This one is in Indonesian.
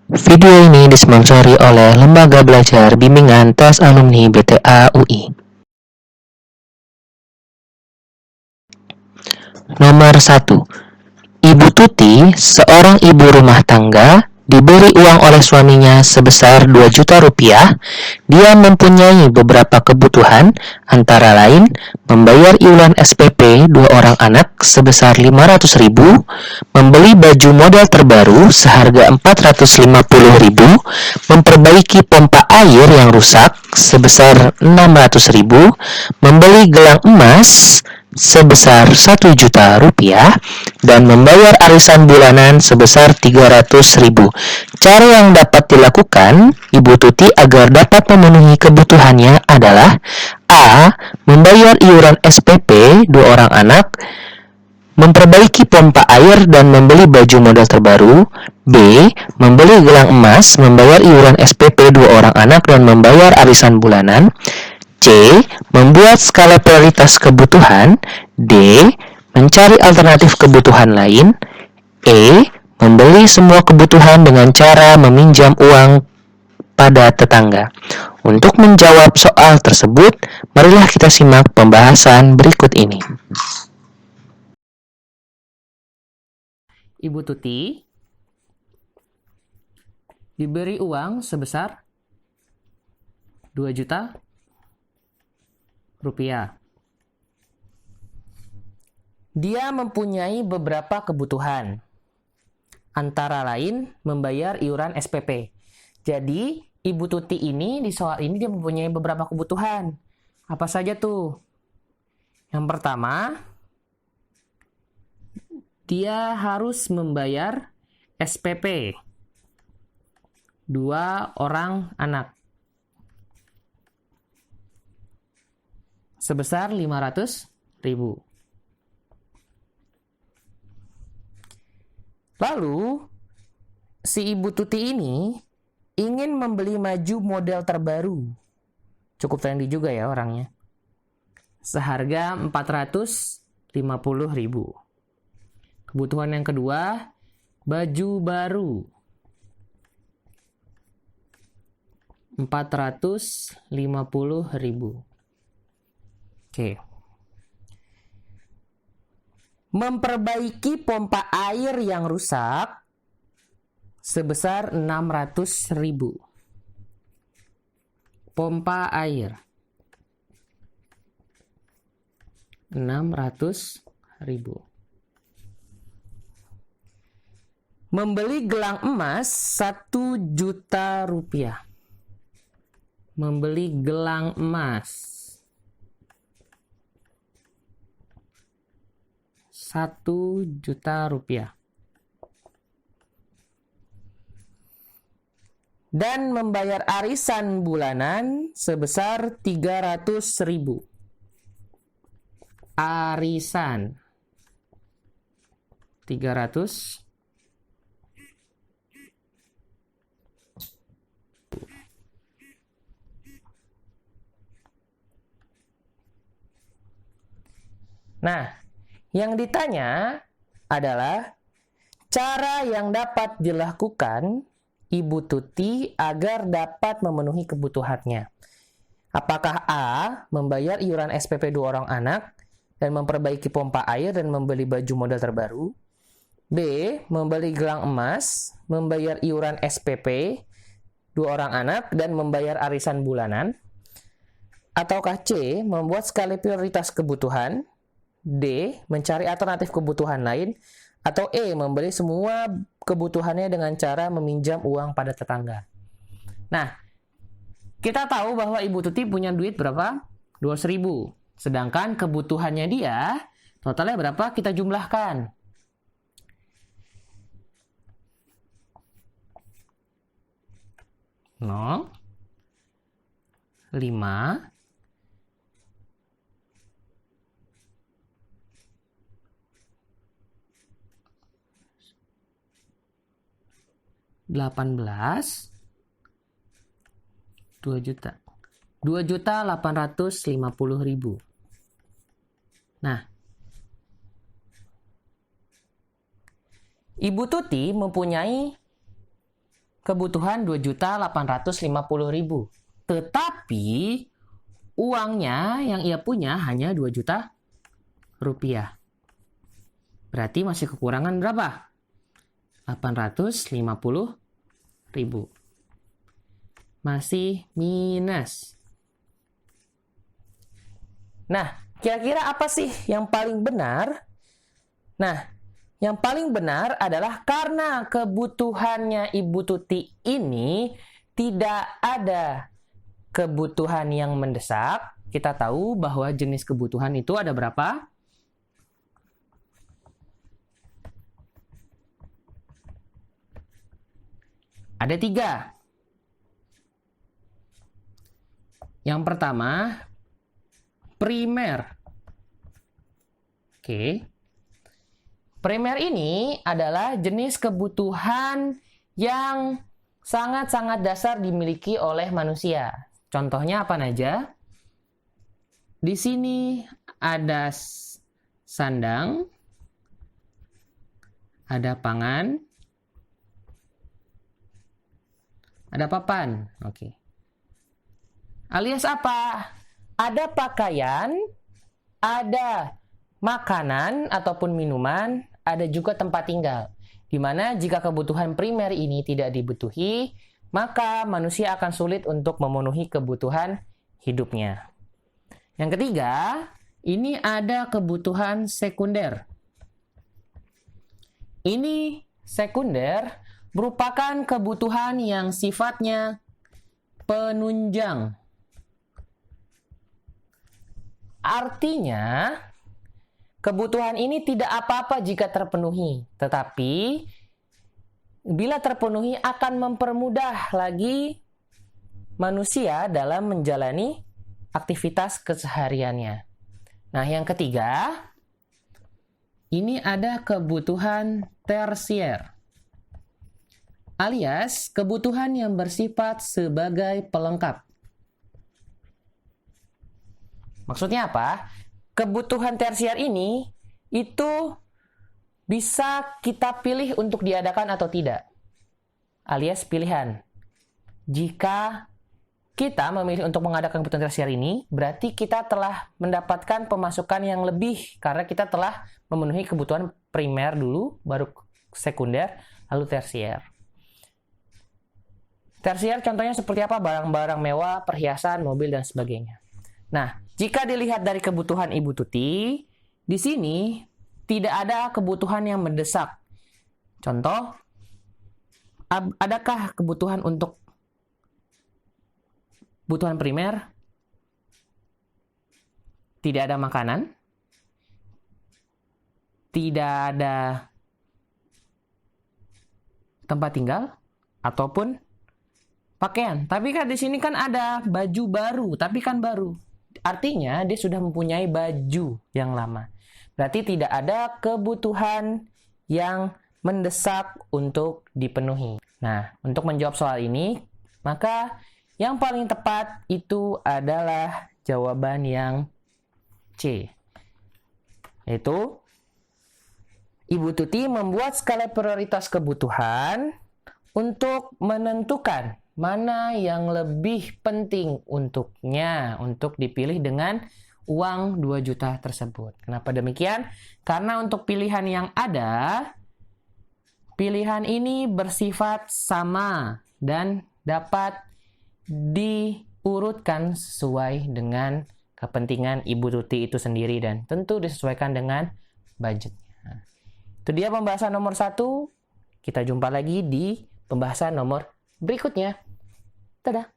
Video ini disponsori oleh Lembaga Belajar Bimbingan Tes Alumni BTA UI. Nomor 1. Ibu Tuti, seorang ibu rumah tangga, diberi uang oleh suaminya sebesar 2 juta rupiah. Dia mempunyai beberapa kebutuhan, antara lain membayar iuran SPP 2 orang anak sebesar 500.000, membeli baju model terbaru seharga 450.000, memperbaiki pompa air yang rusak sebesar 600.000, membeli gelang emas sebesar 1 juta rupiah, dan membayar arisan bulanan sebesar 300.000. Cara yang dapat dilakukan Ibu Tuti agar dapat memenuhi kebutuhannya adalah: A. Membayar iuran SPP 2 orang anak, memperbaiki pompa air dan membeli baju model terbaru. B. Membeli gelang emas, membayar iuran SPP 2 orang anak dan membayar arisan bulanan. C. Membuat skala prioritas kebutuhan. D. Mencari alternatif kebutuhan lain. E. Membeli semua kebutuhan dengan cara meminjam uang pada tetangga. Untuk menjawab soal tersebut, marilah kita simak pembahasan berikut ini. Ibu Tuti diberi uang sebesar 2 juta rupiah. Dia mempunyai beberapa kebutuhan, antara lain membayar iuran SPP. Jadi, Ibu Tuti ini di soal ini dia mempunyai beberapa kebutuhan. Apa saja tuh? Yang pertama, dia harus membayar SPP 2 orang anak sebesar 500.000. Lalu, si Ibu Tuti ini ingin membeli baju model terbaru. Cukup trendy juga ya orangnya. Seharga 450.000. Kebutuhan yang kedua, baju baru. 450.000. Oke. Memperbaiki pompa air yang rusak sebesar 600.000. Pompa air 600.000. Membeli gelang emas 1 juta rupiah. Membeli gelang emas 1 juta rupiah. Dan membayar arisan bulanan sebesar 300.000. Arisan 300. Nah, yang ditanya adalah cara yang dapat dilakukan Ibu Tuti agar dapat memenuhi kebutuhannya. Apakah A. Membayar iuran SPP 2 orang anak dan memperbaiki pompa air dan membeli baju model terbaru. B. Membeli gelang emas, membayar iuran SPP 2 orang anak dan membayar arisan bulanan. Ataukah C. Membuat skala prioritas kebutuhan. D. Mencari alternatif kebutuhan lain. Atau E. Membeli semua kebutuhannya dengan cara meminjam uang pada tetangga. Nah, kita tahu bahwa Ibu Tuti punya duit berapa? 200.000. Sedangkan kebutuhannya dia, totalnya berapa? Kita jumlahkan. 0, 5, 18, 2 juta. 2.850.000. Nah, Ibu Tuti mempunyai kebutuhan 2.850.000. Tetapi uangnya yang ia punya hanya 2 juta rupiah. Berarti masih kekurangan berapa? 850.000. Masih minus. Nah, kira-kira apa sih yang paling benar? Nah, yang paling benar adalah karena kebutuhannya Ibu Tuti ini tidak ada kebutuhan yang mendesak. Kita tahu bahwa jenis kebutuhan itu ada berapa? Ada 3. Yang pertama, primer. Oke. Primer ini adalah jenis kebutuhan yang sangat-sangat dasar dimiliki oleh manusia. Contohnya apa saja? Di sini ada sandang, ada pangan, ada papan. Oke. Alias apa? Ada pakaian, ada makanan ataupun minuman, ada juga tempat tinggal. Di mana jika kebutuhan primer ini tidak dibutuhi, maka manusia akan sulit untuk memenuhi kebutuhan hidupnya. Yang ketiga, ini ada kebutuhan sekunder. Ini sekunder merupakan kebutuhan yang sifatnya penunjang. Artinya, kebutuhan ini tidak apa-apa jika terpenuhi, tetapi bila terpenuhi akan mempermudah lagi manusia dalam menjalani aktivitas kesehariannya. Nah, yang ketiga, ini ada kebutuhan tersier, alias kebutuhan yang bersifat sebagai pelengkap. Maksudnya apa? Kebutuhan tersier ini itu bisa kita pilih untuk diadakan atau tidak. Alias pilihan. Jika kita memilih untuk mengadakan kebutuhan tersier ini, berarti kita telah mendapatkan pemasukan yang lebih karena kita telah memenuhi kebutuhan primer dulu, baru sekunder, lalu tersier. Tersier contohnya seperti apa? Barang-barang mewah, perhiasan, mobil, dan sebagainya. Nah, jika dilihat dari kebutuhan Ibu Tuti, di sini tidak ada kebutuhan yang mendesak. Contoh, adakah kebutuhan untuk kebutuhan primer? Tidak ada makanan, tidak ada tempat tinggal, ataupun pakaian. Tapi kan di sini kan ada baju baru, tapi kan baru. Artinya dia sudah mempunyai baju yang lama. Berarti tidak ada kebutuhan yang mendesak untuk dipenuhi. Nah, untuk menjawab soal ini, maka yang paling tepat itu adalah jawaban yang C. Yaitu, Ibu Tuti membuat skala prioritas kebutuhan untuk menentukan mana yang lebih penting untuknya untuk dipilih dengan uang 2 juta tersebut. Kenapa demikian? Karena untuk pilihan yang ada, pilihan ini bersifat sama dan dapat diurutkan sesuai dengan kepentingan Ibu Tuti itu sendiri dan tentu disesuaikan dengan budgetnya. Itu dia pembahasan nomor 1. Kita jumpa lagi di pembahasan nomor berikutnya. Dadah!